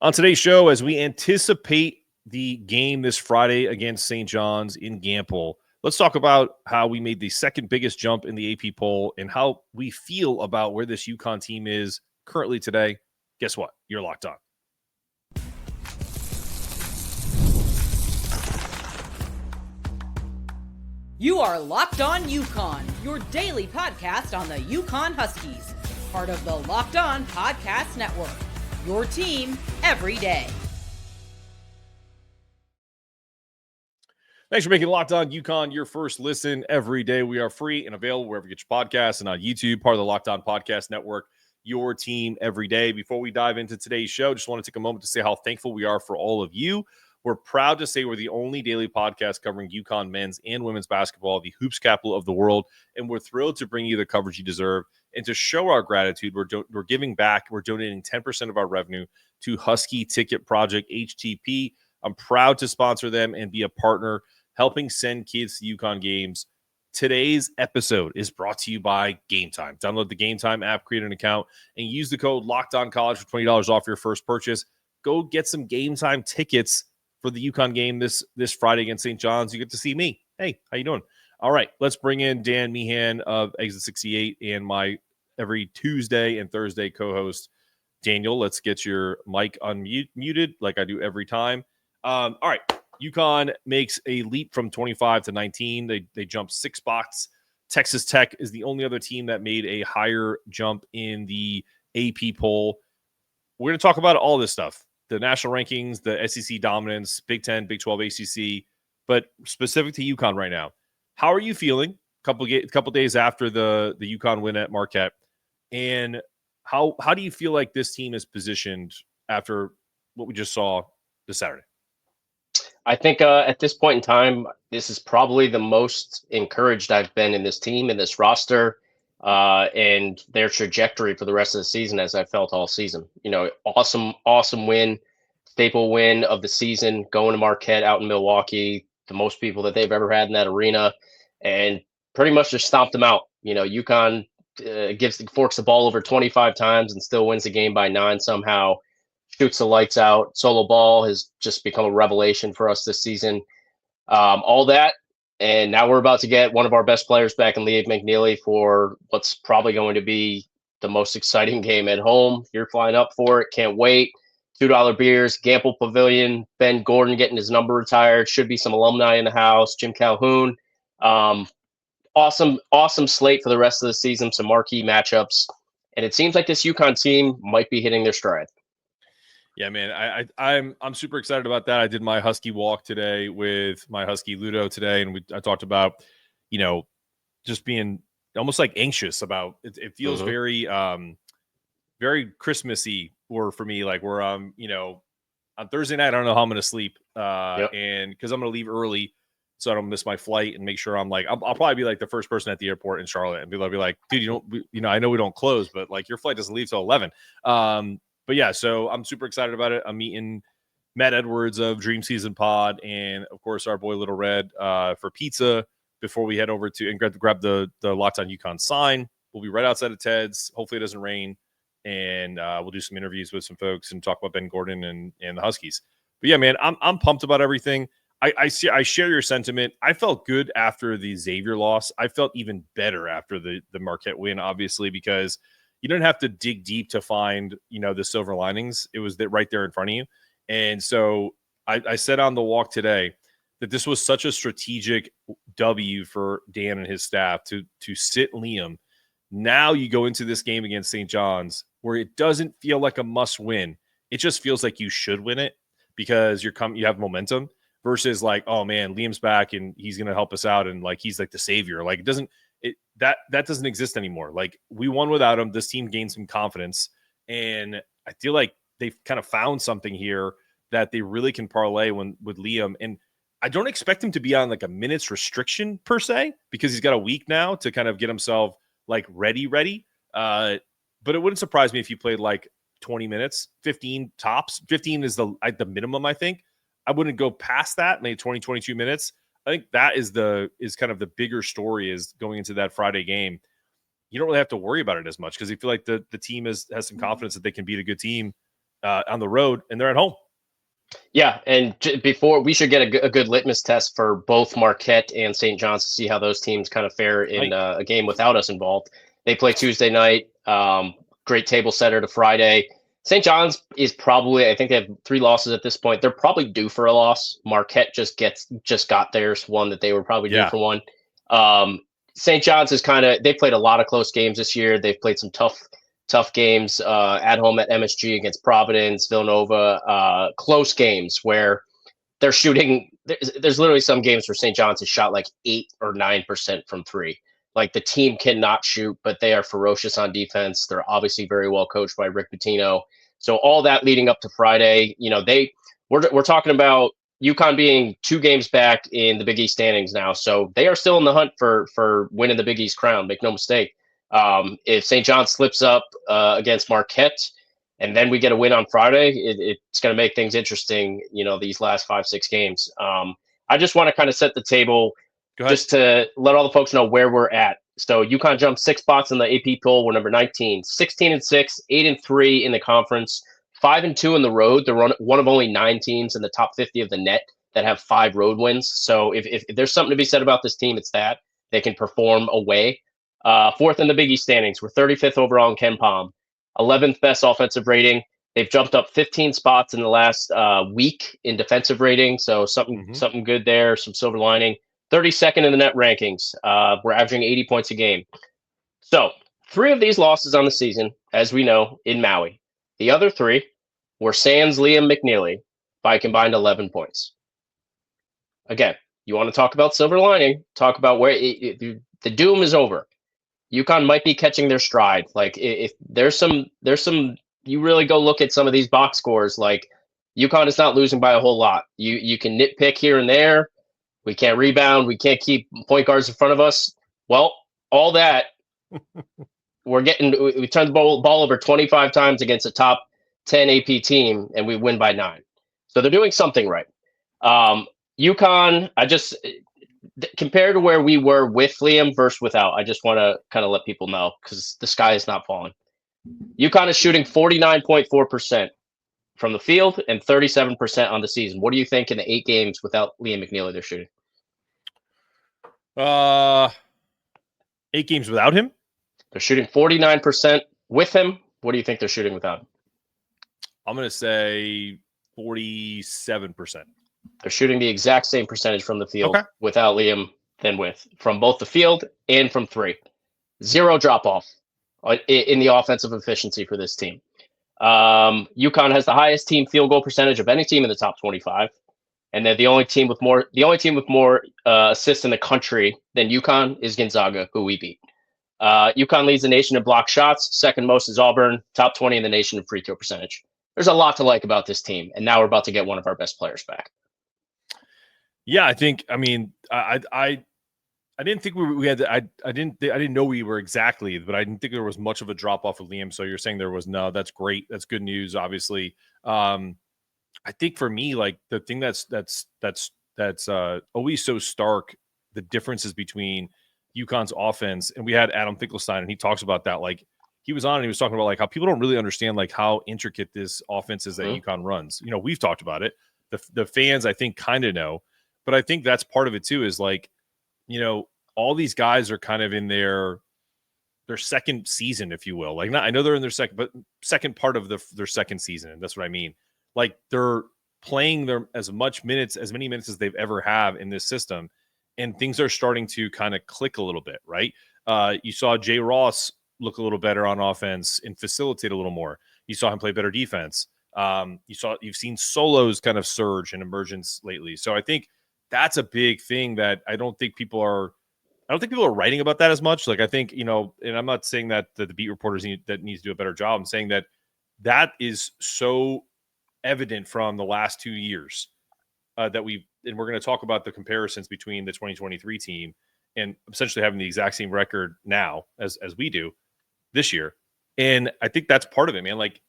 On today's show, as we anticipate the game this Friday against St. John's in Gampel, let's talk about how we made the second biggest jump in the AP poll and how we feel about where this UConn team is currently today. Guess what? You're locked on. You are Locked On UConn, your daily podcast on the UConn Huskies, part of the Locked On Podcast Network, your team every day. Thanks for making Locked On UConn your first listen every day. We are free and available wherever you get your podcasts and on YouTube, part of the Locked On Podcast Network, your team every day. Before we dive into today's show, just want to take a moment to say how thankful we are for all of you. We're proud to say we're the only daily podcast covering UConn men's and women's basketball, the hoops capital of the world, and we're thrilled to bring you the coverage you deserve. And to show our gratitude, we're giving back. We're donating 10% of our revenue to Husky Ticket Project, HTP. I'm proud to sponsor them and be a partner, helping send kids to UConn games. Today's episode is brought to you by Game Time. Download the Game Time app, create an account, and use the code LOCKEDONCollege for $20 off your first purchase. Go get some Game Time tickets for the UConn game this Friday against St. John's. You get to see me. Hey, how you doing? All right, let's bring in Dan Meehan of Exit 68 and my every Tuesday and Thursday co-host, Daniel. Let's get your mic unmuted like I do every time. All right, UConn makes a leap from 25 to 19. They jump 6 spots. Texas Tech is the only other team that made a higher jump in the AP poll. We're going to talk about all this stuff. The national rankings, the SEC dominance, Big 10, Big 12, ACC, but specific to UConn right now. How are you feeling couple days after the UConn win at Marquette? And how do you feel like this team is positioned after what we just saw this Saturday? I think at this point in time, this is probably the most encouraged I've been in this team, in this roster, and their trajectory for the rest of the season as I felt all season. You know, awesome win, staple win of the season, going to Marquette out in Milwaukee, the most people that they've ever had in that arena, and pretty much just stomped them out. You know, UConn forks the ball over 25 times and still wins the game by 9 somehow. Shoots the lights out. Solo ball has just become a revelation for us this season. All that, and now we're about to get one of our best players back in Leah McNeely for what's probably going to be the most exciting game at home. You're flying up for it. Can't wait. $2 beers, Gampel Pavilion, Ben Gordon getting his number retired. Should be some alumni in the house. Jim Calhoun. Awesome slate for the rest of the season. Some marquee matchups. And it seems like this UConn team might be hitting their stride. Yeah, man, I'm super excited about that. I did my Husky walk today with my Husky Ludo today, and I talked about, you know, just being almost like anxious about it. It feels very Christmassy, or for me, like where you know, on Thursday night I don't know how I'm going to sleep, and because I'm going to leave early so I don't miss my flight, and make sure I'm like I'll probably be like the first person at the airport in Charlotte, and be like, dude, I know we don't close, but like your flight doesn't leave till 11. But yeah, so I'm super excited about it. I'm meeting Matt Edwards of Dream Season Pod, and of course our boy Little Red for pizza before we head over to and grab the Locked On UConn sign. We'll be right outside of Ted's. Hopefully it doesn't rain, and we'll do some interviews with some folks and talk about Ben Gordon and the Huskies. But yeah, man, I'm pumped about everything. I share your sentiment. I felt good after the Xavier loss. I felt even better after the Marquette win, obviously, because you don't have to dig deep to find, you know, the silver linings. It was right there in front of you. And so I said on the walk today that this was such a strategic W for Dan and his staff to sit Liam. Now you go into this game against St. John's where it doesn't feel like a must win. It just feels like you should win it because you have momentum, versus like, oh man, Liam's back and he's going to help us out. And like, he's like the savior. Like that doesn't exist anymore. Like we won without him. This team gained some confidence, and I feel like they've kind of found something here that they really can parlay with Liam. And I don't expect him to be on like a minutes restriction per se, because he's got a week now to kind of get himself like ready. But it wouldn't surprise me if he played like 20 minutes, 15 tops. 15 is the minimum, I think. I wouldn't go past that, maybe 20, 22 minutes. I think that is kind of the bigger story, is going into that Friday game. You don't really have to worry about it as much because you feel like the team has some confidence that they can beat a good team on the road, and they're at home. Yeah, and before we should get a good litmus test for both Marquette and St. John's to see how those teams kind of fare in a game without us involved. They play Tuesday night. Great table setter to Friday. St. John's is probably, I think they have 3 losses at this point. They're probably due for a loss. Marquette just got theirs, one that they were probably due for one. St. John's is they played a lot of close games this year. They've played some tough games at home at MSG against Providence, Villanova, close games where they're shooting. There's literally some games where St. John's has shot like 8 or 9% from 3. Like the team cannot shoot, but they are ferocious on defense. They're obviously very well coached by Rick Pitino. So all that leading up to Friday, we're talking about UConn being 2 games back in the Big East standings now. So they are still in the hunt for winning the Big East crown. Make no mistake. If St. John slips up against Marquette and then we get a win on Friday, it's going to make things interesting, these last 5-6 games. I just want to kind of set the table just to let all the folks know where we're at. So UConn jumped 6 spots in the AP poll. We're number 19, 16-6, 8-3 in the conference, 5-2 in the road. They're one of only 9 teams in the top 50 of the net that have 5 road wins. So if there's something to be said about this team, it's that they can perform away. 4th in the Big East standings. We're 35th overall in KenPom, 11th best offensive rating. They've jumped up 15 spots in the last week in defensive rating. So something good there, some silver lining. 32nd in the net rankings. We're averaging 80 points a game. So 3 of these losses on the season, as we know, in Maui. The other 3 were sans Liam McNeely by a combined 11 points. Again, you want to talk about silver lining, talk about where the doom is over. UConn might be catching their stride. Like if there's some, you really go look at some of these box scores, like UConn is not losing by a whole lot. You can nitpick here and there. We can't rebound. We can't keep point guards in front of us. Well, all that we turned the ball over 25 times against a top 10 AP team, and we win by 9. So they're doing something right. UConn, compared to where we were with Liam versus without, I just want to kind of let people know because the sky is not falling. UConn is shooting 49.4% from the field and 37% on the season. What do you think in the 8 games without Liam McNeely they're shooting? 8 games without him? They're shooting 49% with him. What do you think they're shooting without him? I'm going to say 47%. They're shooting the exact same percentage from the field without Liam than from both the field and from 3. 0 drop-off in the offensive efficiency for this team. UConn has the highest team field goal percentage of any team in the top 25, and they're the only team with more assists in the country than UConn is Gonzaga, who we beat. UConn leads the nation in block shots. Second most is Auburn. Top 20 in the nation in free throw percentage. There's a lot to like about this team, and now we're about to get one of our best players back. Yeah, I didn't think we had. I didn't know we were exactly, but I didn't think there was much of a drop off of Liam. So you're saying there was. No, that's great. That's good news. Obviously, I think for me, like the thing that's always so stark, the differences between UConn's offense, and we had Adam Finkelstein, and he talks about that. Like he was on, and he was talking about like how people don't really understand like how intricate this offense is that UConn runs. We've talked about it. The fans, I think, kind of know, but I think that's part of it too. Is like, all these guys are kind of in their second season, if you will. Like, I know they're in their second part of their second season, and that's what I mean. Like they're playing as many minutes as they've ever have in this system, and things are starting to kind of click a little bit, right? You saw Jay Ross look a little better on offense and facilitate a little more. You saw him play better defense. You've seen solos kind of surge and emergence lately. So I think that's a big thing that I don't think people are writing about that as much. Like I think, and I'm not saying that the beat reporters need to do a better job. I'm saying that is so evident from the last 2 years and we're going to talk about the comparisons between the 2023 team and essentially having the exact same record now as we do this year. And I think that's part of it, man. Like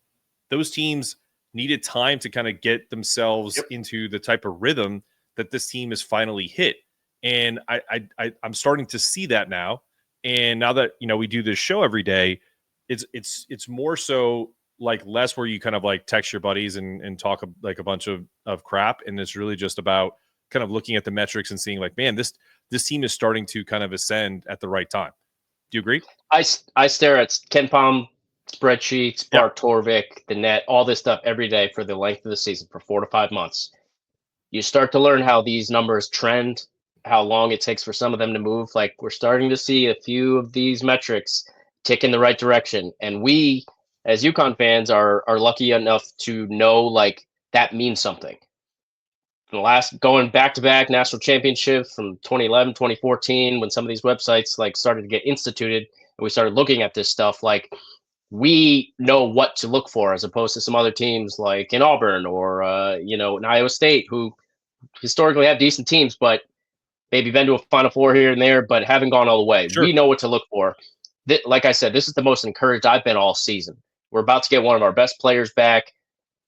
those teams needed time to kind of get themselves into the type of rhythm that this team has finally hit. And I'm starting to see that now. And now that, we do this show every day, it's more so like less where you kind of like text your buddies and talk like a bunch of crap. And it's really just about kind of looking at the metrics and seeing like, man, this team is starting to kind of ascend at the right time. Do you agree? I stare at Ken Palm spreadsheets, Bart Torvik, the net, all this stuff every day for the length of the season for 4 to 5 months. You start to learn how these numbers trend, how long it takes for some of them to move. Like we're starting to see a few of these metrics tick in the right direction. And we, as UConn fans, are lucky enough to know like that means something. The last going back-to-back national championships from 2011, 2014, when some of these websites like started to get instituted and we started looking at this stuff, like we know what to look for as opposed to some other teams like in Auburn or, in Iowa State, who historically have decent teams, but maybe been to a Final Four here and there, but haven't gone all the way. Sure. We know what to look for. Like I said, this is the most encouraged I've been all season. We're about to get one of our best players back.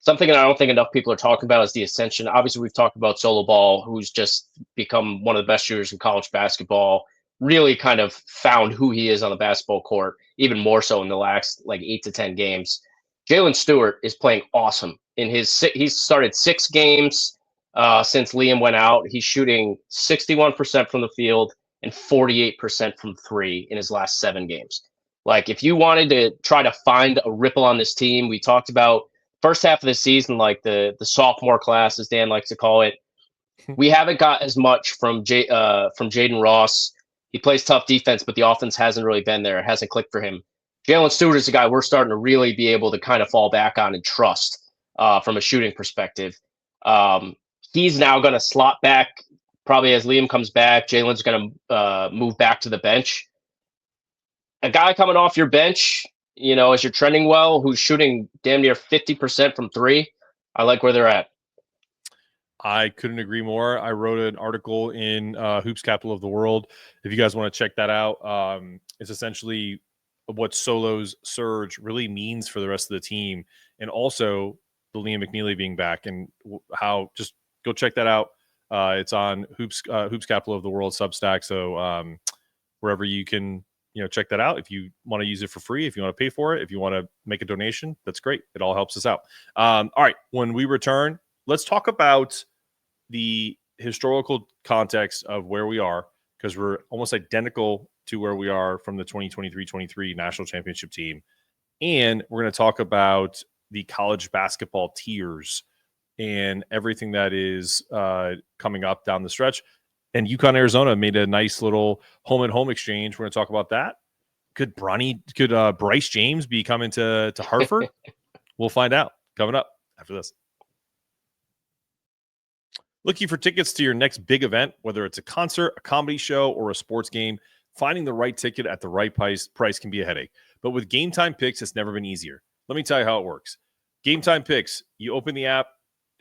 Something that I don't think enough people are talking about is the ascension. Obviously, we've talked about Solo Ball, who's just become one of the best shooters in college basketball, really kind of found who he is on the basketball court, even more so in the last like 8 to 10 games. Jalen Stewart is playing awesome. He's started 6 games since Liam went out. He's shooting 61% from the field and 48% from 3 in his last 7 games. Like, if you wanted to try to find a ripple on this team, we talked about first half of the season, like the sophomore class, as Dan likes to call it. We haven't got as much from Jaden Ross. He plays tough defense, but the offense hasn't really been there. It hasn't clicked for him. Jalen Stewart is a guy we're starting to really be able to kind of fall back on and trust from a shooting perspective. He's now going to slot back probably as Liam comes back. Jalen's going to move back to the bench. A guy coming off your bench, as you're trending well, who's shooting damn near 50% from 3, I like where they're at. I couldn't agree more. I wrote an article in Hoops Capital of the World. If you guys want to check that out, it's essentially what Solo's surge really means for the rest of the team, and also the Liam McNeely being back, and how just go check that out. It's on Hoops Capital of the World Substack. So wherever you can, check that out. If you want to use it for free, if you want to pay for it, if you want to make a donation, that's great. It all helps us out. All right. When we return, let's talk about the historical context of where we are, because we're almost identical to where we are from the 2023-23 national championship team. And we're going to talk about the college basketball tiers and everything that is coming up down the stretch. And UConn-Arizona made a nice little home-and-home exchange. We're going to talk about that. Could Bryce James be coming to Hartford? We'll find out coming up after this. Looking for tickets to your next big event, whether it's a concert, a comedy show, or a sports game, finding the right ticket at the right price can be a headache. But with Game Time Picks, it's never been easier. Let me tell you how it works. Game Time Picks, you open the app,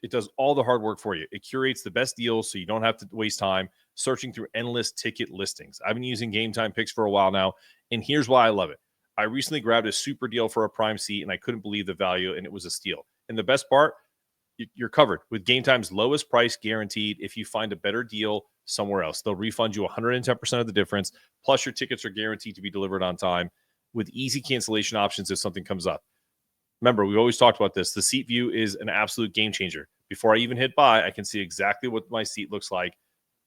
it does all the hard work for you. It curates the best deals so you don't have to waste time searching through endless ticket listings. I've been using Game Time Picks for a while now, and here's why I love it. I recently grabbed a super deal for a prime seat, and I couldn't believe the value, and it was a steal. And the best part, you're covered with Game Time's lowest price guaranteed. If you find a better deal somewhere else, they'll refund you 110% of the difference. Plus, your tickets are guaranteed to be delivered on time with easy cancellation options if something comes up. Remember, we always talked about this. The seat view is an absolute game changer. Before I even hit buy, I can see exactly what my seat looks like,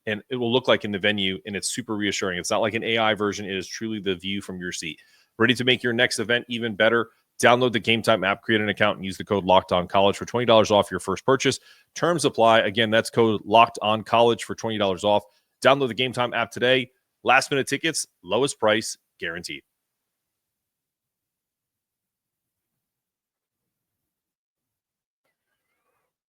and it will look like in the venue, and it's super reassuring. It's not like an AI version. It is truly the view from your seat. Ready to make your next event even better? Download the Game Time app, create an account, and use the code LOCKEDONCollege for $20 off your first purchase. Terms apply. Again, that's code LOCKEDONCollege for $20 off. Download the Game Time app today. Last-minute tickets, lowest price, guaranteed.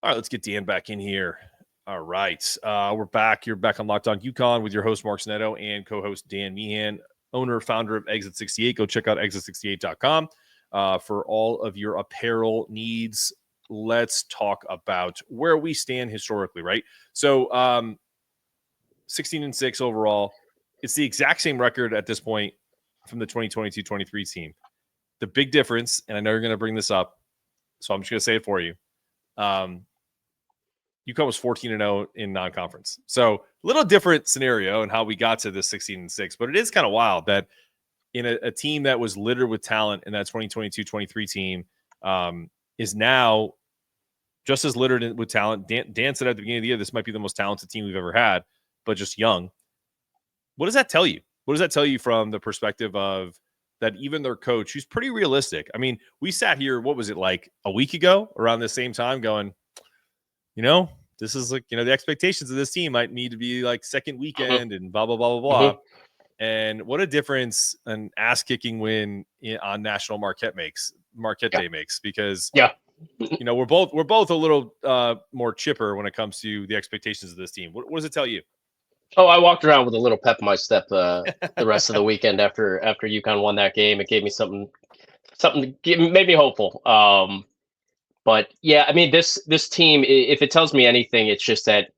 All right, let's get Dan back in here. All right, we're back. You're back on Locked On UConn with your host, Mark Zanetto, and co-host Dan Meehan, owner, founder of Exit 68. Go check out exit68.com for all of your apparel needs. Let's talk about where we stand historically, right? So 16-6 overall. It's the exact same record at this point from the 2022-23 team. The big difference, and I know you're going to bring this up, so I'm just going to say it for you. UConn was 14-0 in non-conference. So a little different scenario in how we got to this 16-6, but it is kind of wild that in a team that was littered with talent in that 2022-23 team, is now just as littered with talent. Dan said at the beginning of the year, this might be the most talented team we've ever had, but just young. What does that tell you? What does that tell you from the perspective of that even their coach, who's pretty realistic? I mean, we sat here, what was it, like a week ago around the same time going, this is like, the expectations of this team might need to be like second weekend and blah, blah, blah, blah, blah. And what a difference an ass-kicking win on National Marquette Day makes, because we're both a little more chipper when it comes to the expectations of this team. What does it tell you? Oh, I walked around with a little pep in my step the rest of the weekend after UConn won that game. It gave me something made me hopeful. But yeah, I mean, this team, if it tells me anything, it's just that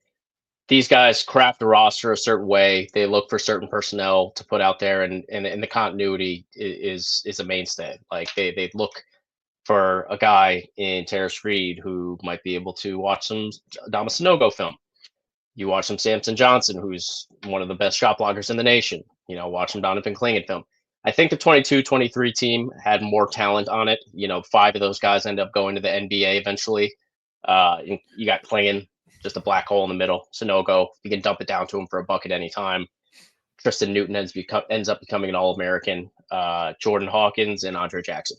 these guys craft a roster a certain way. They look for certain personnel to put out there, and the continuity is a mainstay. Like they look for a guy in Terrace Reed who might be able to watch some Adama Sanogo film. You watch some Samson Johnson, who's one of the best shot blockers in the nation. Watch some Donovan Clingan film. I think the 22-23 team had more talent on it. 5 of those guys end up going to the NBA eventually. You got Clingan, just a black hole in the middle. Sanogo, you can dump it down to him for a bucket anytime. Tristan Newton ends up becoming an All-American. Jordan Hawkins and Andre Jackson.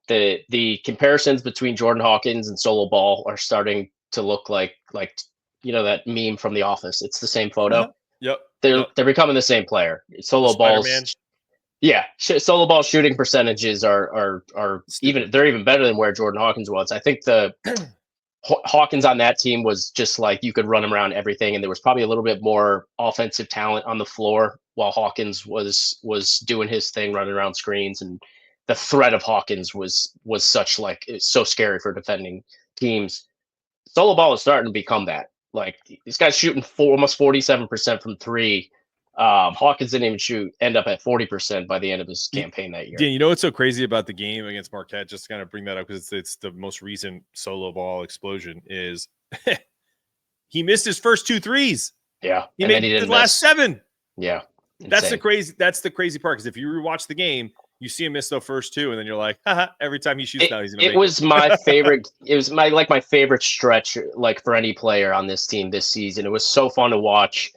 The comparisons between Jordan Hawkins and Solo Ball are starting to look like that meme from The Office. It's the same photo. Yep. They're becoming the same player. Solo Ball's Solo Ball shooting percentages are even better than where Jordan Hawkins was. I think the Hawkins on that team was just like you could run him around everything, and there was probably a little bit more offensive talent on the floor while Hawkins was doing his thing, running around screens, and the threat of Hawkins was such, like, it's so scary for defending teams. Solo Ball is starting to become that. Like, this guy's shooting almost 47% from three. Hawkins didn't even end up at 40% by the end of his campaign that year. Dan, what's so crazy about the game against Marquette, just to kind of bring that up because it's the most recent Solo Ball explosion, is he missed his first 2 threes. Yeah. He made his last 7. Yeah. That's the crazy part, because if you rewatch the game, you see him miss the first 2, and then you're like, haha, every time he shoots now, he's going to make it. It was my favorite. It was my favorite stretch, like, for any player on this team this season. It was so fun to watch.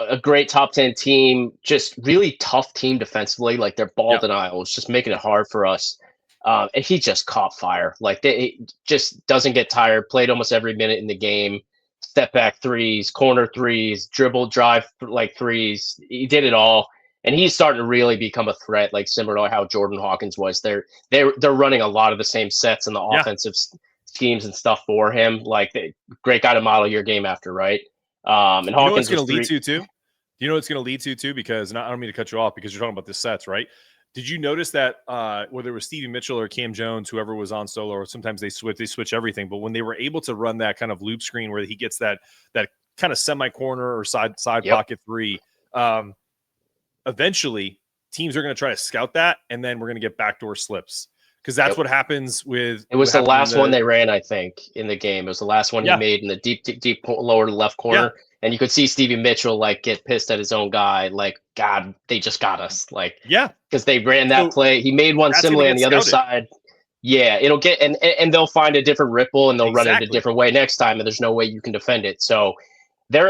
A great top 10 team, just really tough team defensively. Like, their ball denial was just making it hard for us. And he just caught fire. Like, he just doesn't get tired. Played almost every minute in the game. Step back threes, corner threes, dribble, drive, like, threes. He did it all. And he's starting to really become a threat, like similar to how Jordan Hawkins was. They're running a lot of the same sets and the offensive schemes and stuff for him. Like, great guy to model your game after, right? And Hawkins, what's going to lead to too? You know what's going to lead to too? Because I don't mean to cut you off, because you're talking about the sets, right? Did you notice that whether it was Stevie Mitchell or Cam Jones, whoever was on Solo, or sometimes they switch everything, but when they were able to run that kind of loop screen where he gets that kind of semi corner or side pocket three, eventually teams are going to try to scout that, and then we're going to get backdoor slips, because that's what happens with. It was the last one they ran, I think, in the game. It was the last one he made in the deep lower left corner, and you could see Stevie Mitchell, like, get pissed at his own guy, like, God, they just got us, like, because they ran that play. He made one similar on the other side. Yeah, it'll get and they'll find a different ripple, and they'll run it a different way next time, and there's no way you can defend it. So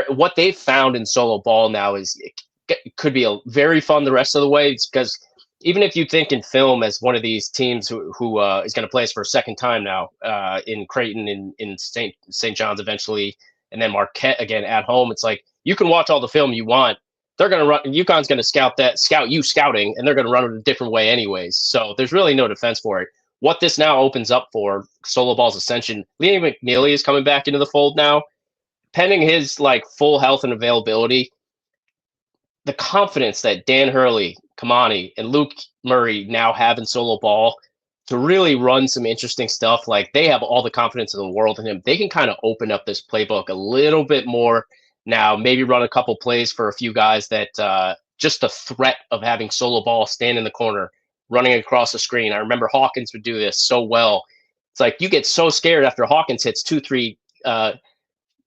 what they've found in Solo Ball now is it could be very fun the rest of the way. It's because even if you think in film as one of these teams who is going to play us for a second time now in Creighton, in St. John's eventually, and then Marquette again at home, it's like you can watch all the film you want. They're going to run. UConn's going to scout you scouting, and they're going to run it a different way anyways. So there's really no defense for it. What this now opens up for Solo Ball's ascension, Liam McNeely is coming back into the fold now, pending his, like, full health and availability. The confidence that Dan Hurley, Kamani, and Luke Murray now have in Solo Ball to really run some interesting stuff. Like, they have all the confidence in the world in him. They can kind of open up this playbook a little bit more now, maybe run a couple plays for a few guys that just the threat of having Solo Ball stand in the corner, running across the screen. I remember Hawkins would do this so well. It's like you get so scared after Hawkins hits 2-3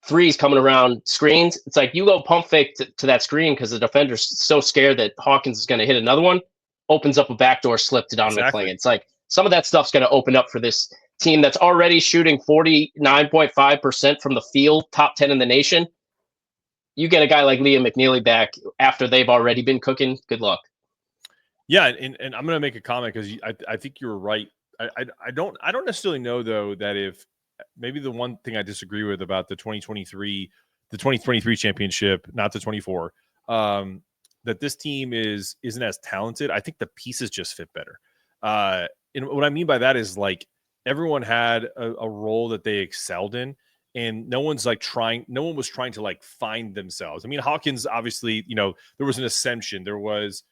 threes coming around screens. It's like you go pump fake to that screen because the defender's so scared that Hawkins is going to hit another one, opens up a backdoor slip to Donovan Clingan. It's like, some of that stuff's going to open up for this team that's already shooting 49.5% from the field, top 10 in the nation. You get a guy like Liam McNeely back after they've already been cooking. Good luck. Yeah, and I'm going to make a comment because I think you're right. I don't necessarily know though that if maybe the one thing I disagree with about the 2023 championship, not the 24, that this team isn't as talented. I think the pieces just fit better. And what I mean by that is like everyone had a role that they excelled in, and no one was trying to like find themselves. I mean, Hawkins, obviously, there was an ascension. There was,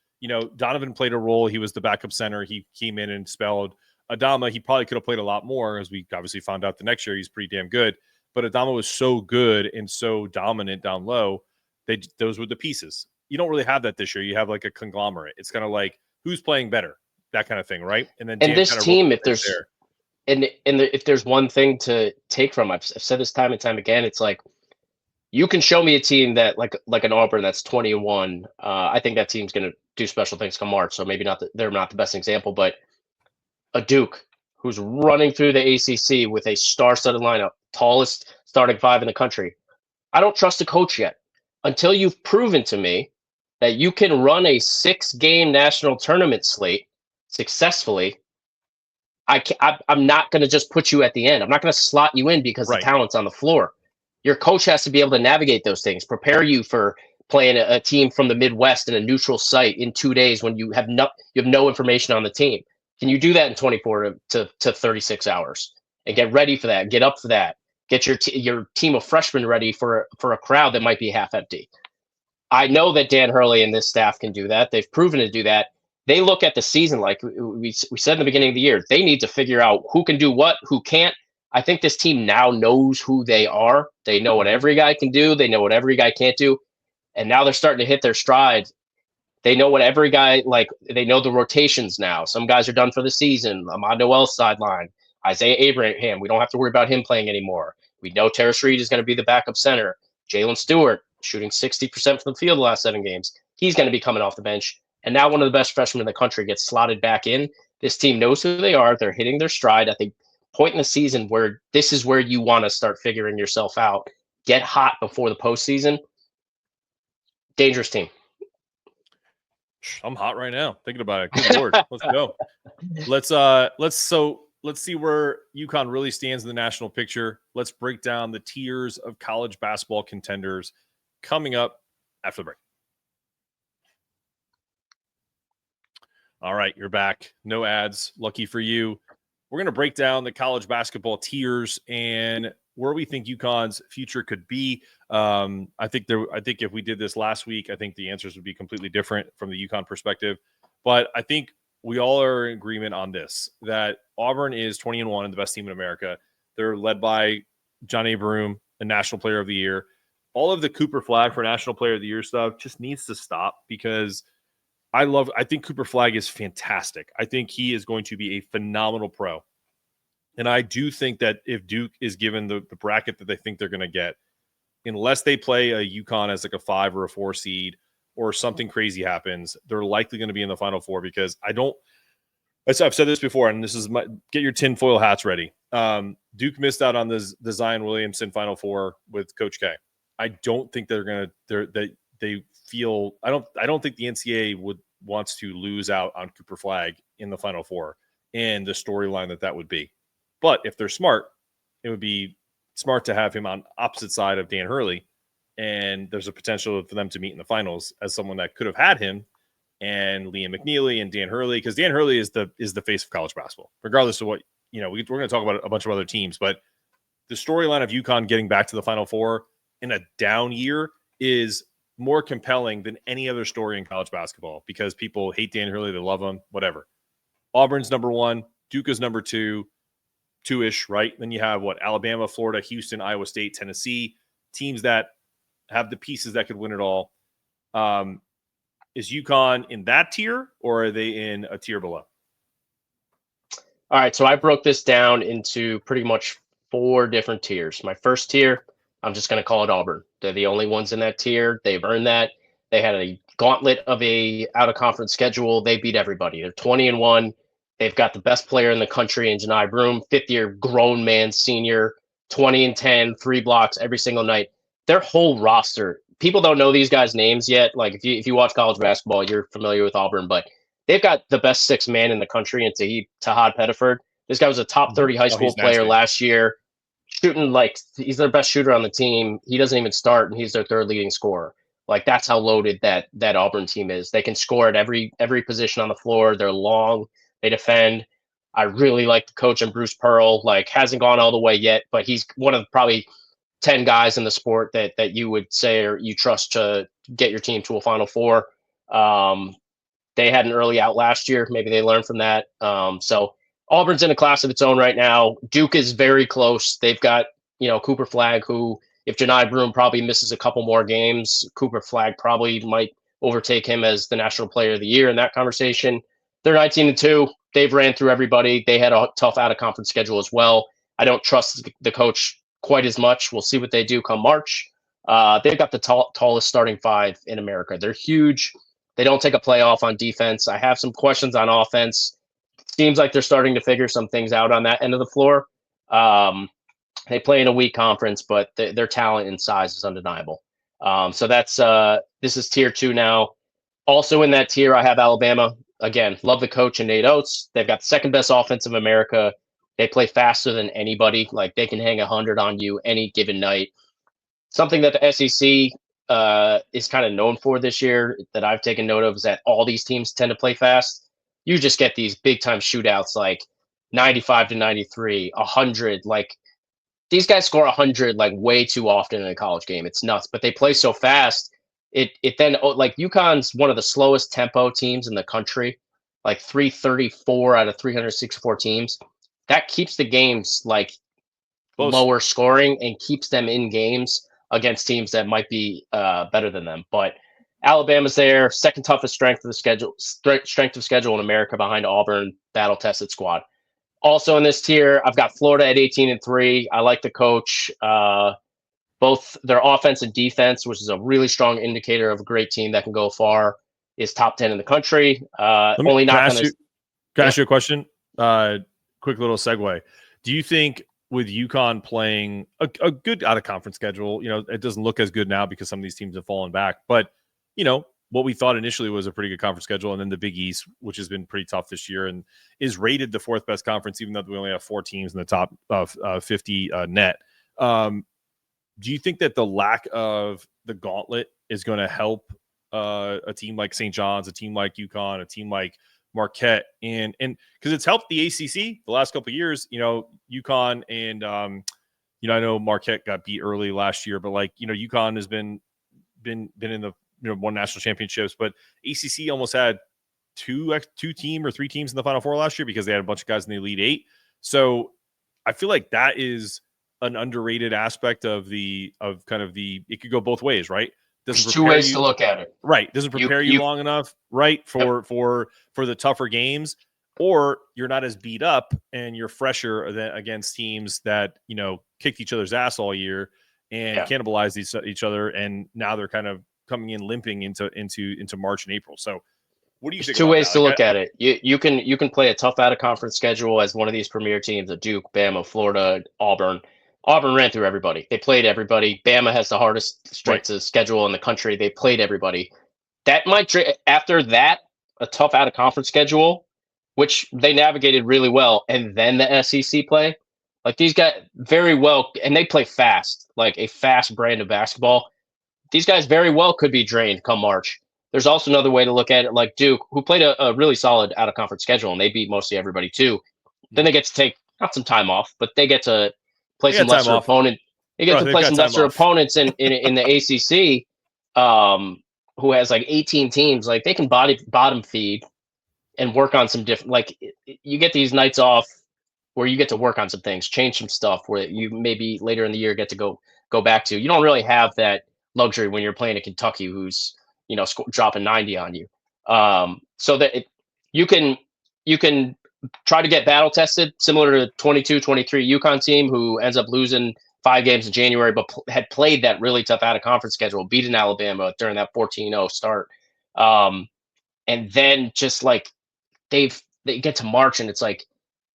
Donovan played a role. He was the backup center. He came in and spelled. Adama, he probably could have played a lot more, as we obviously found out the next year he's pretty damn good. But Adama was so good and so dominant down low. Those were the pieces. You don't really have that this year. You have like a conglomerate. It's kind of like who's playing better, that kind of thing, right? And then this team, if there's one thing to take from, I've said this time and time again, it's like you can show me a team that like an Auburn that's 20-1. I think that team's going to do special things come March, so maybe they're not the best example, but a Duke who's running through the ACC with a star-studded lineup, tallest starting five in the country. I don't trust a coach yet until you've proven to me that you can run a 6-game national tournament slate successfully. I'm not going to just put you at the end. I'm not going to slot you in because the talent's on the floor. Your coach has to be able to navigate those things, prepare you for playing a team from the Midwest in a neutral site in 2 days when you have no information on the team. Can you do that in 24 to 36 hours and get ready for that? Get up for that. Get your team of freshmen ready for a crowd that might be half empty. I know that Dan Hurley and this staff can do that. They've proven to do that. They look at the season like we said in the beginning of the year. They need to figure out who can do what, who can't. I think this team now knows who they are. They know what every guy can do. They know what every guy can't do. And now they're starting to hit their stride. They know what every guy, they know the rotations now. Some guys are done for the season. Ahmad Noel's sideline. Isaiah Abraham, we don't have to worry about him playing anymore. We know Terrace Reed is going to be the backup center. Jalen Stewart, shooting 60% from the field the last 7 games. He's going to be coming off the bench. And now one of the best freshmen in the country gets slotted back in. This team knows who they are. They're hitting their stride at the point in the season where this is where you want to start figuring yourself out. Get hot before the postseason. Dangerous team. I'm hot right now thinking about it. Good Lord. Let's go. Let's see where UConn really stands in the national picture. Let's break down the tiers of college basketball contenders coming up after the break. All right, you're back. No ads. Lucky for you. We're going to break down the college basketball tiers and where we think UConn's future could be. I think if we did this last week, I think the answers would be completely different from the UConn perspective. But I think we all are in agreement on this, that Auburn is 20-1 and the best team in America. They're led by John A. Broome, a National Player of the Year. All of the Cooper Flag for National Player of the Year stuff just needs to stop because I think Cooper Flag is fantastic. I think he is going to be a phenomenal pro. And I do think that if Duke is given the bracket that they think they're going to get, unless they play a UConn as like a 5 or a 4 seed or something crazy happens, they're likely going to be in the Final Four because I've said this before, and this is get your tinfoil hats ready. Duke missed out on the Zion Williamson Final Four with Coach K. I don't think I don't think the NCAA wants to lose out on Cooper Flag in the Final Four and the storyline that would be. But if they're smart, it would be smart to have him on opposite side of Dan Hurley, and there's a potential for them to meet in the finals as someone that could have had him and Liam McNeely and Dan Hurley, because Dan Hurley is the face of college basketball, regardless of what we're going to talk about a bunch of other teams, but the storyline of UConn getting back to the Final Four in a down year is more compelling than any other story in college basketball because people hate Dan Hurley, they love him, whatever. Auburn's number 1, Duke is number 2. 2-ish, right? Then you have Alabama, Florida, Houston, Iowa State, Tennessee, teams that have the pieces that could win it all. Is UConn in that tier or are they in a tier below? All right, so I broke this down into pretty much 4 different tiers. My first tier, I'm just going to call it Auburn. They're the only ones in that tier. They've earned that. They had a gauntlet of a out-of-conference schedule. They beat everybody. They're 20-1. They've got the best player in the country in Janai Broom, fifth-year grown man senior, 20 and 10, 3 blocks every single night. Their whole roster, people don't know these guys' names yet. Like if you watch college basketball, you're familiar with Auburn, but they've got the best 6-man in the country in Tahad Pettiford. This guy was a top 30 high school player last year, shooting like he's their best shooter on the team. He doesn't even start, and he's their third leading scorer. Like that's how loaded that Auburn team is. They can score at every position on the floor. They're long. They defend. I really like the coach and Bruce Pearl. Like hasn't gone all the way yet, but he's one of probably 10 guys in the sport that you would say or you trust to get your team to a Final Four. They had an early out last year. Maybe they learned from that. So Auburn's in a class of its own right now. Duke is very close. They've got, Cooper Flagg, who, if Janai Broom probably misses a couple more games, Cooper Flagg probably might overtake him as the National Player of the Year in that conversation. They're 19-2. They've ran through everybody. They had a tough out-of-conference schedule as well. I don't trust the coach quite as much. We'll see what they do come March. They've got the tallest starting 5 in America. They're huge. They don't take a playoff on defense. I have some questions on offense. Seems like they're starting to figure some things out on that end of the floor. They play in a weak conference, but their talent and size is undeniable. So that's this is tier 2 now. Also in that tier, I have Alabama. Again, love the coach and Nate Oates. They've got the second best offense of America. They play faster than anybody. Like they can hang 100 on you any given night. Something that the SEC is kind of known for this year that I've taken note of is that all these teams tend to play fast. You just get these big time shootouts like 95-93, 100. Like these guys score 100 like way too often in a college game. It's nuts, but they play so fast. It then like UConn's one of the slowest tempo teams in the country, like 334 out of 364 teams. That keeps the games like lower scoring and keeps them in games against teams that might be better than them. But Alabama's there, second toughest strength of schedule in America behind Auburn, battle tested squad. Also in this tier, I've got Florida at 18-3. I like the coach. Both their offense and defense, which is a really strong indicator of a great team that can go far, is top 10 in the country. Can I ask you a question? Quick little segue. Do you think with UConn playing a good out-of-conference schedule, it doesn't look as good now because some of these teams have fallen back, but, what we thought initially was a pretty good conference schedule, and then the Big East, which has been pretty tough this year and is rated the 4th best conference, even though we only have 4 teams in the top 50 net. Do you think that the lack of the gauntlet is going to help a team like St. John's, a team like UConn, a team like Marquette, and because it's helped the ACC the last couple of years, UConn and I know Marquette got beat early last year, but UConn has been in the won national championships, but ACC almost had 2 team or 3 teams in the Final Four last year because they had a bunch of guys in the Elite 8. So I feel like that is an underrated aspect of it could go both ways, right? There's 2 ways to look at it. Right. Doesn't prepare you long enough, right, for the tougher games, or you're not as beat up and you're fresher against teams that, kicked each other's ass all year and cannibalized each other, and now they're kind of coming in limping into March and April. So what do you think? 2 ways to look at it. You can play a tough out-of-conference schedule as one of these premier teams at Duke, Bama, Florida, Auburn. Auburn ran through everybody. They played everybody. Bama has the hardest strength of schedule in the country. They played everybody. That might, after that, a tough out-of-conference schedule, which they navigated really well, and then the SEC play. Like these guys very well, and they play fast, like a fast brand of basketball. These guys very well could be drained come March. There's also another way to look at it, like Duke, who played a really solid out-of-conference schedule, and they beat mostly everybody too. Then they get to take not some time off, but they get to play some lesser opponent. They get to play some lesser opponents in the ACC, who has like 18 teams. Like they can bottom feed and work on some different. Like you get these nights off where you get to work on some things, change some stuff where you maybe later in the year get to go back to. You don't really have that luxury when you're playing a Kentucky who's dropping 90 on you. So that you can try to get battle tested, similar to 22-23 UConn team who ends up losing 5 games in January, but had played that really tough out-of-conference schedule, beating Alabama during that 14-0 start. And then just like they've they get to March and it's like,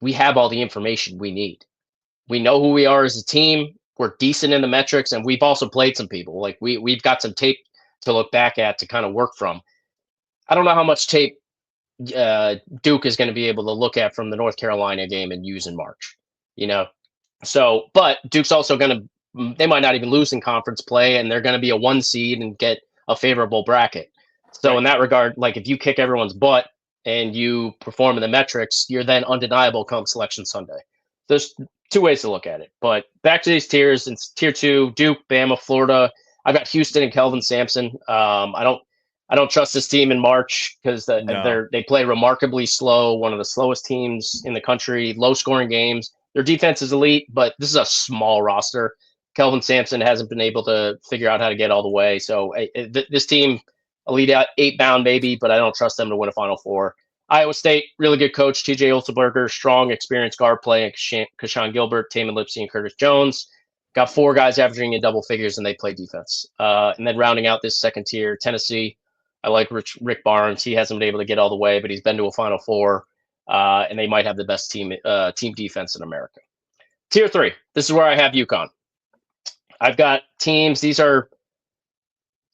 we have all the information we need. We know who we are as a team. We're decent in the metrics, and we've also played some people. Like we've got some tape to look back at to kind of work from. I don't know how much tape Duke is going to be able to look at from the North Carolina game and use in March. You know, so but Duke's also going to. They might not even lose in conference play, and they're going to be a 1 seed and get a favorable bracket. So in that regard, like if you kick everyone's butt and you perform in the metrics, you're then undeniable come Selection Sunday. There's 2 ways to look at it. But back to these tiers. It's tier 2: Duke, Bama, Florida. I've got Houston and Kelvin Sampson. I don't trust this team in March because they play remarkably slow. One of the slowest teams in the country. Low scoring games. Their defense is elite, but this is a small roster. Kelvin Sampson hasn't been able to figure out how to get all the way. So this team, Elite 8 bound maybe, but I don't trust them to win a Final Four. Iowa State, really good coach, TJ Olsenberger, strong, experienced guard play, Kashawn Gilbert, Taman Lipsey, and Curtis Jones. Got 4 guys averaging in double figures, and they play defense. And then rounding out this second tier, Tennessee. I like Rick Barnes. He hasn't been able to get all the way, but he's been to a Final Four, and they might have the best team defense in America. Tier 3, this is where I have UConn. I've got teams. These are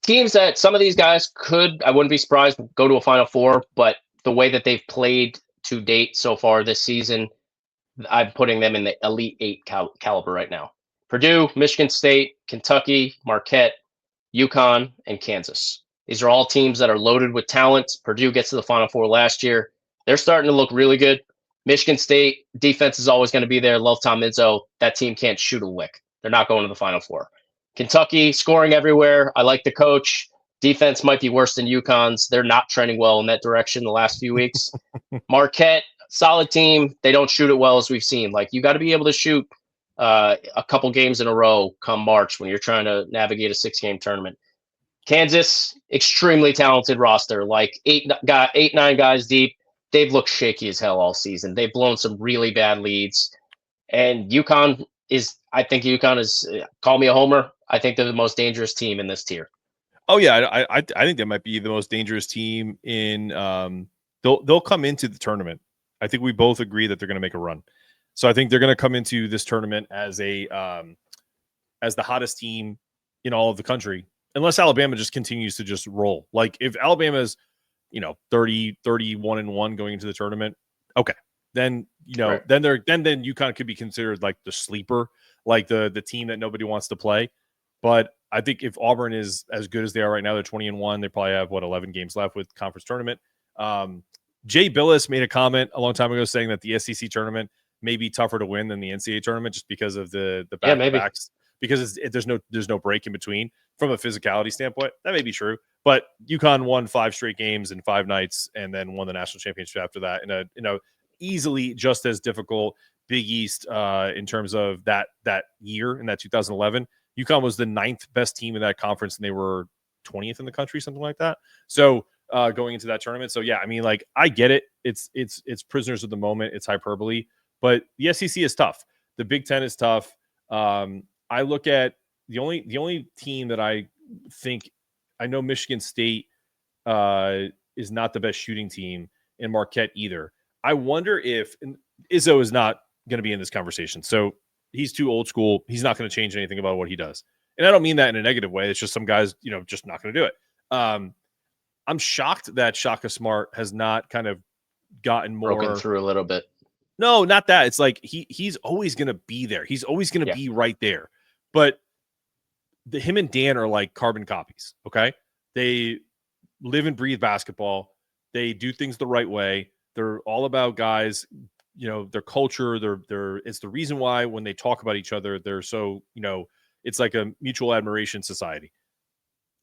teams that some of these guys could, I wouldn't be surprised, go to a Final Four, but the way that they've played to date so far this season, I'm putting them in the Elite 8 caliber right now. Purdue, Michigan State, Kentucky, Marquette, UConn, and Kansas. These are all teams that are loaded with talent. Purdue gets to the Final Four last year. They're starting to look really good. Michigan State, defense is always going to be there. Love Tom Izzo. That team can't shoot a lick. They're not going to the Final Four. Kentucky, scoring everywhere. I like the coach. Defense might be worse than UConn's. They're not trending well in that direction the last few weeks. Marquette, solid team. They don't shoot it well, as we've seen. Like, you got to be able to shoot a couple games in a row come March when you're trying to navigate a 6-game tournament. Kansas, extremely talented roster, like 8-9 guys deep. They've looked shaky as hell all season. They've blown some really bad leads. And I think UConn is, call me a homer, I think they're the most dangerous team in this tier. Oh yeah, I think they might be the most dangerous team in. They'll come into the tournament. I think we both agree that they're going to make a run. So I think they're going to come into this tournament as the hottest team in all of the country, unless Alabama just continues to just roll. Like if Alabama's 30-31-1 going into the tournament, okay, then right. then UConn could be considered like the sleeper, like the team that nobody wants to play. But I think if Auburn is as good as they are right now, they're 20-1. They probably have 11 games left with conference tournament. Jay Billis made a comment a long time ago saying that the SEC tournament may be tougher to win than the NCAA tournament just because of the back-to-backs, because there's no break in between from a physicality standpoint. That may be true, but UConn won 5 straight games in 5 nights and then won the national championship after that in a easily just as difficult Big East in terms of that year in that 2011. UConn was the 9th best team in that conference, and they were 20th in the country, something like that. So going into that tournament. So yeah, I mean, like, I get it. It's prisoners of the moment. It's hyperbole, but the SEC is tough. The Big Ten is tough. I look at the only team that I think, I know Michigan State is not the best shooting team, and Marquette either. I wonder if Izzo is not going to be in this conversation. So he's too old school. He's not going to change anything about what he does. And I don't mean that in a negative way. It's just some guys, just not going to do it. I'm shocked that Shaka Smart has not kind of gotten more broken through a little bit. No, not that. It's like he's always going to be there. He's always going to be right there. But him and Dan are like carbon copies. Okay. They live and breathe basketball. They do things the right way. They're all about guys, their culture, it's the reason why when they talk about each other, they're so, it's like a mutual admiration society.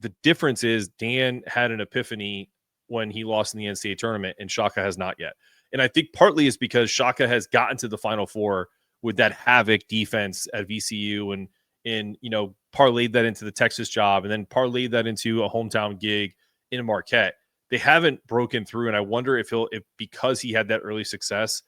The difference is Dan had an epiphany when he lost in the NCAA tournament, and Shaka has not yet. And I think partly is because Shaka has gotten to the Final Four with that havoc defense at VCU and parlayed that into the Texas job, and then parlayed that into a hometown gig in Marquette. They haven't broken through, and I wonder if because he had that early success,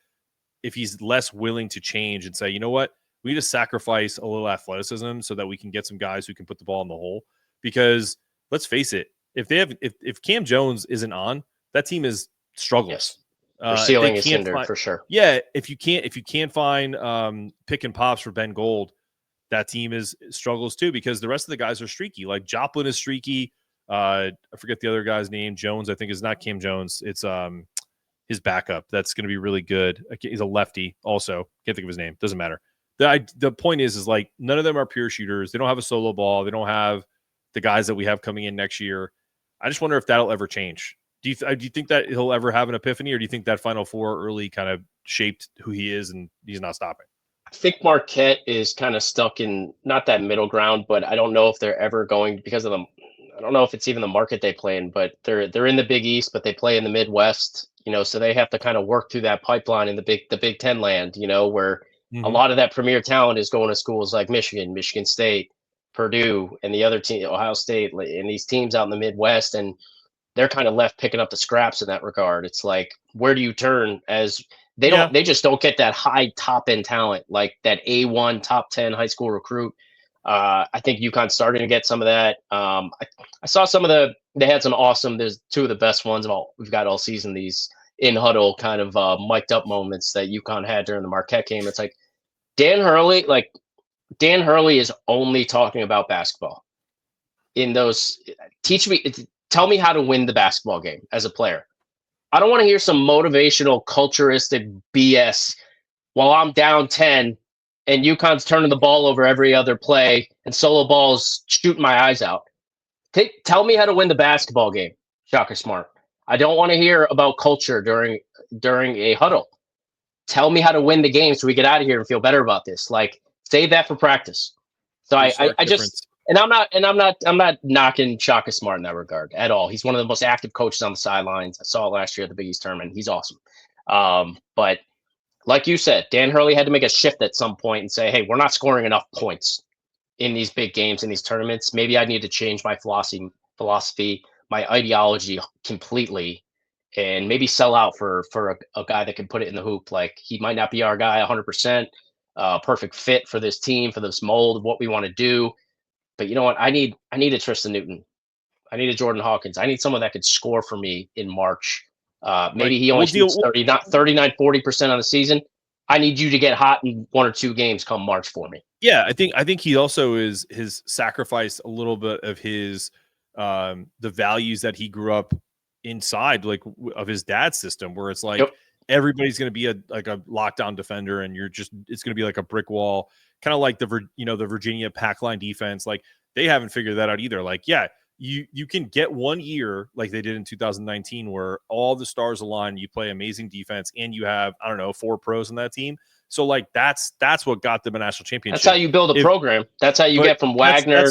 if he's less willing to change and say, you know what, we need to sacrifice a little athleticism so that we can get some guys who can put the ball in the hole. Because let's face it, if Cam Jones isn't on, that team is struggles. Yes. Their ceiling is hindered for sure. Yeah, if you can't find pick and pops for Ben Gold, that team struggles too, because the rest of the guys are streaky. Like Joplin is streaky. I forget the other guy's name. Jones, I think, is not Cam Jones. It's his backup. That's going to be really good. He's a lefty. Also, can't think of his name. Doesn't matter. The point is like none of them are pure shooters. They don't have a solo ball. They don't have the guys that we have coming in next year. I just wonder if that'll ever change. Do you think that he'll ever have an epiphany, or do you think that Final Four early kind of shaped who he is and he's not stopping? I think Marquette is kind of stuck in not that middle ground, but I don't know if they're ever going because of them. I don't know if it's even the market they play in, but they're in the Big East, but they play in the Midwest, so they have to kind of work through that pipeline in the Big Ten land, where a lot of that premier talent is going to schools like Michigan, Michigan State, Purdue, and the other team, Ohio State, and these teams out in the Midwest, and they're kind of left picking up the scraps in that regard. It's like, where do you turn as they just don't get that high top end talent, like that A1 top 10 high school recruit. I think UConn's starting to get some of that. I saw some of they had some awesome, there's two of the best ones we've got all season, these in huddle kind of mic'd up moments that UConn had during the Marquette game. It's like Dan Hurley is only talking about basketball in those. Tell me how to win the basketball game as a player. I don't want to hear some motivational, culturistic BS while I'm down 10 and UConn's turning the ball over every other play and solo balls shooting my eyes out. Tell me how to win the basketball game, Shaka Smart. I don't want to hear about culture during a huddle. Tell me how to win the game so we get out of here and feel better about this. Like, save that for practice. So I just. And I'm not knocking Shaka Smart in that regard at all. He's one of the most active coaches on the sidelines. I saw it last year at the Big East tournament. He's awesome. But like you said, Dan Hurley had to make a shift at some point and say, hey, we're not scoring enough points in these big games, in these tournaments. Maybe I need to change my philosophy, my ideology completely, and maybe sell out for a guy that can put it in the hoop. Like, he might not be our guy 100%, perfect fit for this team, for this mold of what we want to do. But you know what? I need a Tristan Newton. I need a Jordan Hawkins. I need someone that could score for me in March. Maybe he only shoots 39, 40% on the season. I need you to get hot in one or two games come March for me. Yeah, I think he also is his sacrificed a little bit of his the values that he grew up inside, like of his dad's system, where it's like everybody's going to be a lockdown defender, and it's going to be like a brick wall. Kind of like the Virginia pack line defense. Like, they haven't figured that out either. Like, yeah, you can get 1 year like they did in 2019 where all the stars align, you play amazing defense, and you have, I don't know, 4 pros on that team. So like that's what got them a national championship. That's how you build a program. That's how you get from Wagner.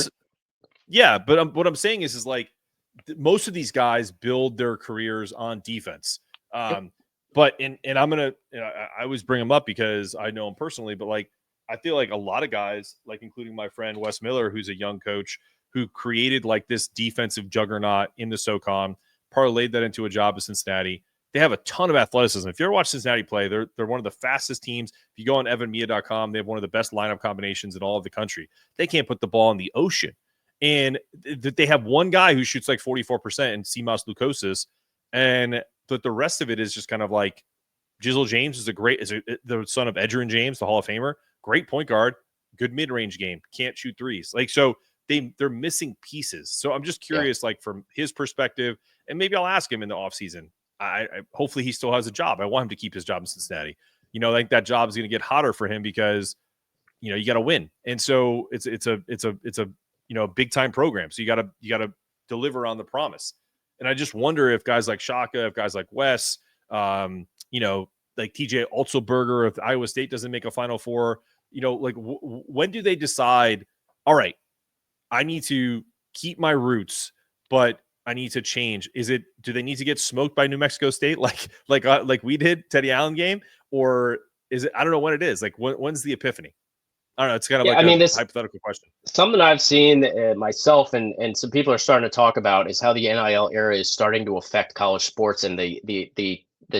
But what I'm saying is like most of these guys build their careers on defense. But I'm gonna I always bring them up because I know them personally, but like I feel like a lot of guys, like including my friend Wes Miller, who's a young coach who created like this defensive juggernaut in the SoCon, parlayed that into a job at Cincinnati. They have a ton of athleticism. If you ever watch Cincinnati play, they're one of the fastest teams. If you go on evanmia.com, they have one of the best lineup combinations in all of the country. They can't put the ball in the ocean. And they have one guy who shoots like 44% in CMOS Lukosis. But the rest of it is just kind of like Jizzle James is the son of Edgerrin James, the Hall of Famer. Great point guard, good mid-range game, can't shoot threes. Like, so they're missing pieces. So I'm just curious, like from his perspective, and maybe I'll ask him in the offseason. I hopefully he still has a job. I want him to keep his job in Cincinnati. I think that job is going to get hotter for him because you got to win, and so it's a big time program. So you got to deliver on the promise. And I just wonder if guys like Shaka, if guys like Wes, like TJ Otzelberger, if Iowa State doesn't make a Final Four, when do they decide, all right, I need to keep my roots, but I need to change? Do they need to get smoked by New Mexico State like we did Teddy Allen game? Or is it, I don't know when it is. Like when's the epiphany? I don't know. It's kind of a hypothetical question. Something I've seen myself and some people are starting to talk about is how the NIL era is starting to affect college sports and the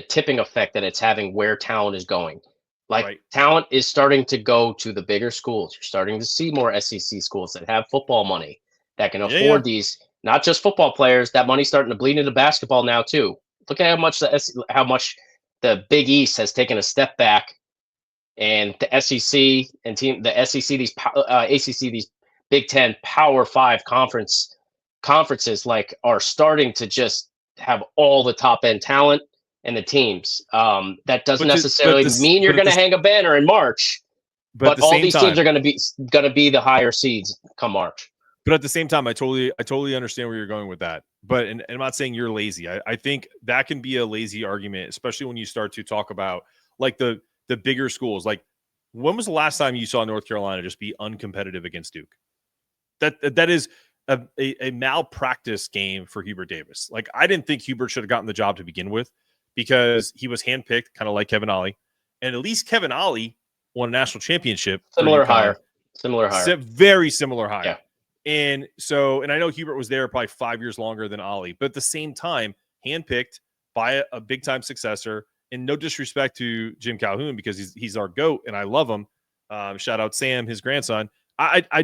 tipping effect that it's having where talent is going. Talent is starting to go to the bigger schools. You're starting to see more SEC schools that have football money that can afford these, not just football players. That money's starting to bleed into basketball now too. Look at how much the Big East has taken a step back, and the SEC and the SEC, these ACC, these Big Ten Power Five conferences like are starting to just have all the top end talent and the teams. That doesn't necessarily mean you're going to hang a banner in March, but all these teams are going to be the higher seeds come March. But at the same time, I totally understand where you're going with that. But and I'm not saying you're lazy. I think that can be a lazy argument, especially when you start to talk about like the bigger schools. Like, when was the last time you saw North Carolina just be uncompetitive against Duke? That is a malpractice game for Hubert Davis. Like, I didn't think Hubert should have gotten the job to begin with because he was handpicked, kind of like Kevin Ollie. And at least Kevin Ollie won a national championship. Similar hire. Very similar hire. Yeah. And so, and I know Hubert was there probably 5 years longer than Ollie, but at the same time, handpicked by a big time successor. And no disrespect to Jim Calhoun because he's our GOAT and I love him. Shout out Sam, his grandson. I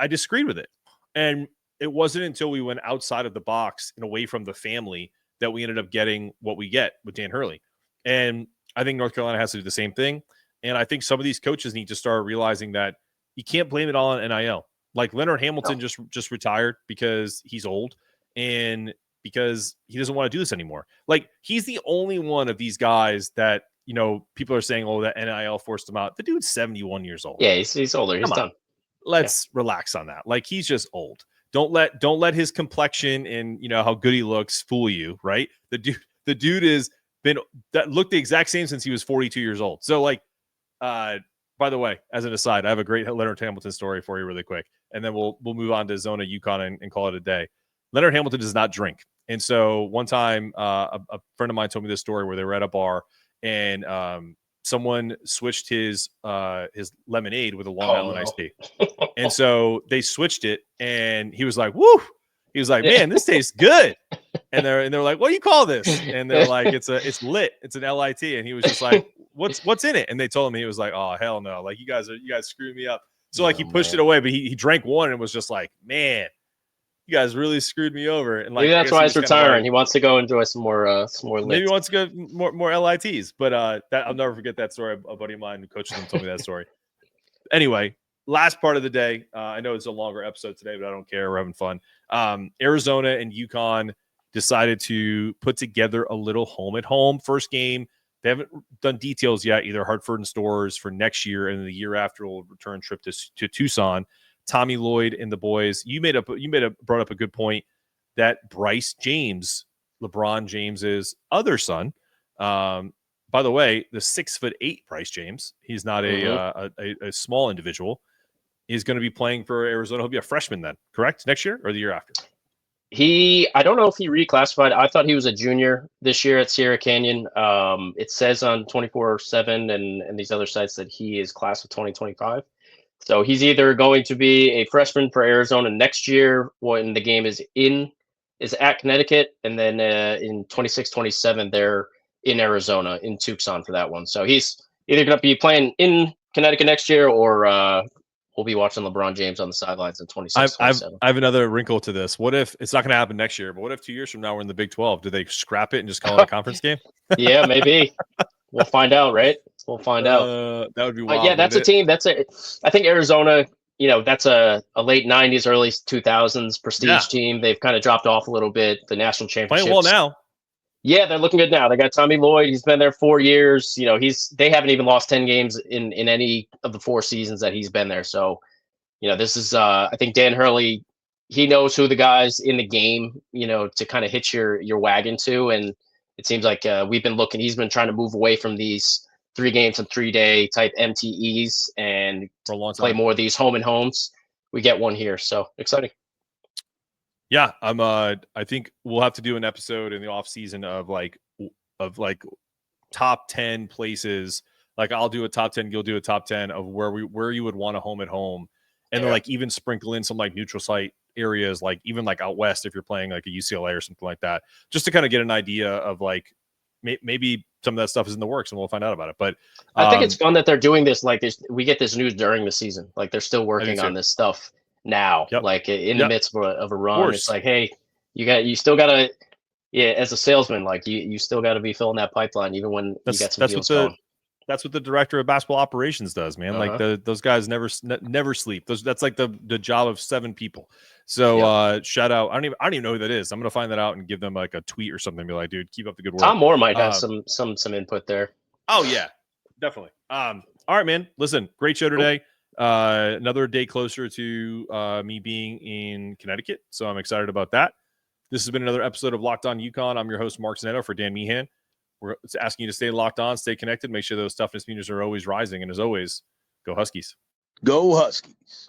disagreed with it. And it wasn't until we went outside of the box and away from the family that we ended up getting what we get with Dan Hurley. And I think North Carolina has to do the same thing. And I think some of these coaches need to start realizing that you can't blame it all on NIL. Like Leonard Hamilton just retired because he's old and because he doesn't want to do this anymore. Like, he's the only one of these guys that, you know, people are saying, oh, that NIL forced him out. The dude's 71 years old. Yeah, he's older. He's done. Let's relax on that. Like, he's just old. Don't let his complexion and, you know, how good he looks fool you, right? The dude has been that looked the exact same since he was 42 years old. So, like, by the way, as an aside, I have a great Leonard Hamilton story for you really quick. And then we'll move on to Arizona-UConn and call it a day. Leonard Hamilton does not drink. And so one time a friend of mine told me this story where they were at a bar and someone switched his lemonade with a Long Island iced tea. And so they switched it and he was like, woo. He was like, man, this tastes good. And they're like, what do you call this? And they're like, it's lit. It's an LIT. And he was just like, what's in it? And they told him, he was like, oh, hell no. Like, you guys screwed me up. So like he pushed it away, but he drank one and was just like, man, you guys really screwed me over. And like, maybe that's why he's retiring. He wants to go enjoy some more maybe he wants to go more LITs. But that I'll never forget that story. A buddy of mine who coaches him told me that story. Anyway, last part of the day. I know it's a longer episode today, but I don't care. We're having fun. Arizona and UConn decided to put together a little home first game. They haven't done details yet, either Hartford and Storrs for next year, and then the year after will return trip to Tucson. Tommy Lloyd and the boys. You brought up a good point that Bryce James, LeBron James's other son. By the way, the 6'8" Bryce James. He's not a small individual. Is going to be playing for Arizona. He'll be a freshman then, correct? Next year or the year after? I don't know if he reclassified. I thought he was a junior this year at Sierra Canyon. It says on 24/7 and these other sites that he is class of 2025. So he's either going to be a freshman for Arizona next year when the game is at Connecticut, and then in 26-27 they're in Arizona in Tucson for that one. So he's either going to be playing in Connecticut next year or we'll be watching LeBron James on the sidelines in 26-27. I have another wrinkle to this. What if it's not going to happen next year, but what if 2 years from now we're in the Big 12? Do they scrap it and just call it a conference game? Yeah, maybe. We'll find out, right? We'll find out. That would be wild. Yeah, that's a team. I think Arizona, you know, that's a late 90s, early 2000s prestige team. They've kind of dropped off a little bit. The national championships. Playing well now. Yeah, they're looking good now. They got Tommy Lloyd. He's been there 4 years. You know, they haven't even lost 10 games in any of the 4 seasons that he's been there. So, you know, this is I think Dan Hurley, he knows who the guys in the game, you know, to kind of hitch your wagon to. And it seems like he's been trying to move away from these 3 games and 3-day type MTEs and for a long time. Play more of these home and homes. We get one here. So exciting. Yeah, I think we'll have to do an episode in the off season of top 10 places. Like I'll do a top 10, you'll do a top 10 of where you would want a home at home. And then like even sprinkle in some like neutral site areas, like even like out west, if you're playing like a UCLA or something like that, just to kind of get an idea of like maybe some of that stuff is in the works and we'll find out about it. But I think it's fun that they're doing this. Like we get this news during the season. Like they're still working on this stuff now, like in the midst of a run. It's like, hey, you still gotta, Yeah, as a salesman, like you still got to be filling that pipeline even when you got some deals going. That's what the director of basketball operations does, man. Like those guys never sleep. That's like the job of 7 people. So shout out. I don't even know who that is. I'm gonna find that out and give them like a tweet or something. Be like, dude, keep up the good work. Tom Moore might have some input there. Oh yeah, definitely. All right, man. Listen, great show today. Another day closer to me being in Connecticut, so I'm excited about that. This has been another episode of Locked On UConn. I'm your host, Mark Zanetto, for Dan Meehan. We're asking you to stay locked on, stay connected, make sure those toughness meters are always rising. And as always, go Huskies. Go Huskies.